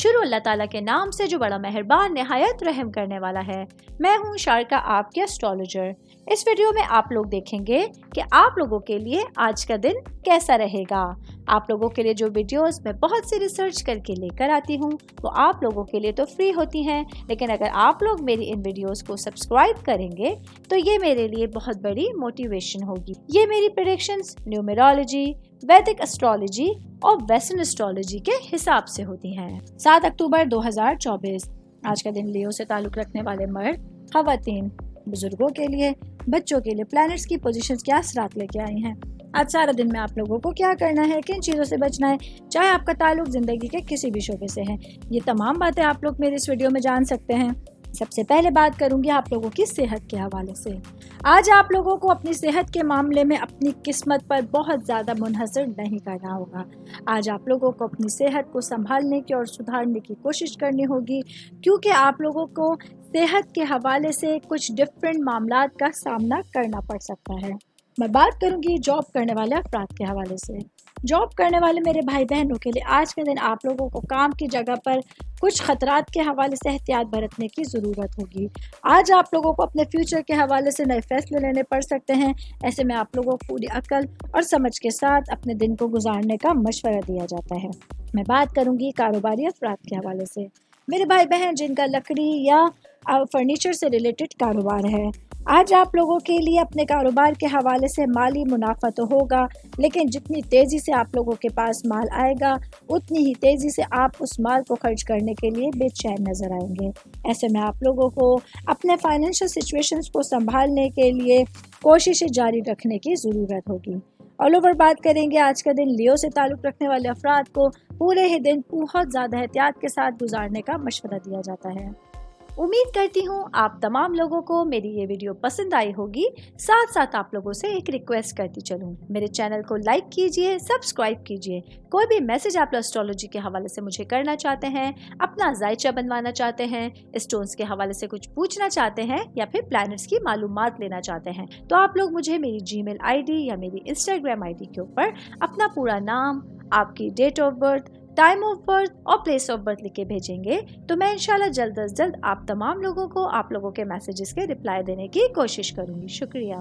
شروع اللہ تعالیٰ کے نام سے جو بڑا مہربان نہایت رحم کرنے والا ہے۔ میں ہوں شارکا، آپ کے اسٹرالوجر۔ اس ویڈیو میں آپ لوگ دیکھیں گے کہ آپ لوگوں کے لیے آج کا دن کیسا رہے گا۔ آپ لوگوں کے لیے جو ویڈیوز میں بہت سی ریسرچ کر کے لے کر آتی ہوں وہ آپ لوگوں کے لیے تو فری ہوتی ہیں، لیکن اگر آپ لوگ میری ان ویڈیوز کو سبسکرائب کریں گے تو یہ میرے لیے بہت بڑی موٹیویشن ہوگی۔ یہ میری پریڈکشنز نیومرولوجی، ویدک اسٹرالوجی اور ویسٹرن اسٹرالوجی کے حساب سے ہوتی ہیں۔ 7 اکتوبر 2024 آج کا دن لیو سے تعلق رکھنے والے مرد، خواتین، بزرگوں کے لیے، بچوں کے لیے پلانٹس کی پوزیشنز کیا اثرات لے کے آئی ہیں۔ آج سارا دن میں آپ لوگوں کو کیا کرنا ہے، کن چیزوں سے بچنا ہے، چاہے آپ کا تعلق زندگی کے کسی بھی شعبے سے ہے، یہ تمام باتیں آپ لوگ میرے اس ویڈیو میں جان سکتے ہیں۔ سب سے پہلے بات کروں گی آپ لوگوں کی صحت کے حوالے سے۔ آج آپ لوگوں کو اپنی صحت کے معاملے میں اپنی قسمت پر بہت زیادہ منحصر نہیں کرنا ہوگا۔ آج آپ لوگوں کو اپنی صحت کو سنبھالنے کی اور سدھارنے کی کوشش کرنی ہوگی، کیونکہ آپ لوگوں کو صحت کے حوالے سے کچھ ڈفرینٹ معاملات کا سامنا کرنا پڑ سکتا ہے۔ میں بات کروں گی جاب کرنے والے افراد کے حوالے سے۔ جاب کرنے والے میرے بھائی بہنوں کے لیے آج کے دن آپ لوگوں کو کام کی جگہ پر کچھ خطرات کے حوالے سے احتیاط برتنے کی ضرورت ہوگی۔ آج آپ لوگوں کو اپنے فیوچر کے حوالے سے نئے فیصلے لینے پڑ سکتے ہیں، ایسے میں آپ لوگوں کو پوری عقل اور سمجھ کے ساتھ اپنے دن کو گزارنے کا مشورہ دیا جاتا ہے۔ میں بات کروں گی کاروباری افراد کے حوالے سے۔ میرے بھائی بہن جن کا لکڑی یا فرنیچر سے ریلیٹڈ کاروبار ہے، آج آپ لوگوں کے لیے اپنے کاروبار کے حوالے سے مالی منافع تو ہوگا، لیکن جتنی تیزی سے آپ لوگوں کے پاس مال آئے گا اتنی ہی تیزی سے آپ اس مال کو خرچ کرنے کے لیے بے چین نظر آئیں گے۔ ایسے میں آپ لوگوں کو اپنے فائنینشیل سچویشنز کو سنبھالنے کے لیے کوششیں جاری رکھنے کی ضرورت ہوگی۔ آل اوور بات کریں گے آج کا دن لیو سے تعلق رکھنے والے افراد کو پورے ہی دن بہت زیادہ احتیاط کے ساتھ گزارنے کا مشورہ دیا جاتا ہے۔ امید کرتی ہوں آپ تمام لوگوں کو میری یہ ویڈیو پسند آئی ہوگی۔ ساتھ ساتھ آپ لوگوں سے ایک ریکویسٹ کرتی چلوں، میرے چینل کو لائک کیجئے، سبسکرائب کیجئے۔ کوئی بھی میسج آپ اسٹرالوجی کے حوالے سے مجھے کرنا چاہتے ہیں، اپنا ذائچہ بنوانا چاہتے ہیں، اسٹونز کے حوالے سے کچھ پوچھنا چاہتے ہیں یا پھر پلانٹس کی معلومات لینا چاہتے ہیں، تو آپ لوگ مجھے میری جی میل آئی ڈی یا میری انسٹاگرام آئی ڈی کے اوپر اپنا پورا نام، آپ کی date of birth, time of birth اور پلیس آف برتھ لکھ کے بھیجیں گے تو میں انشاءاللہ جلد از جلد آپ تمام لوگوں کو آپ لوگوں کے میسیجز کے رپلائی دینے کی کوشش کروں گی۔ شکریہ۔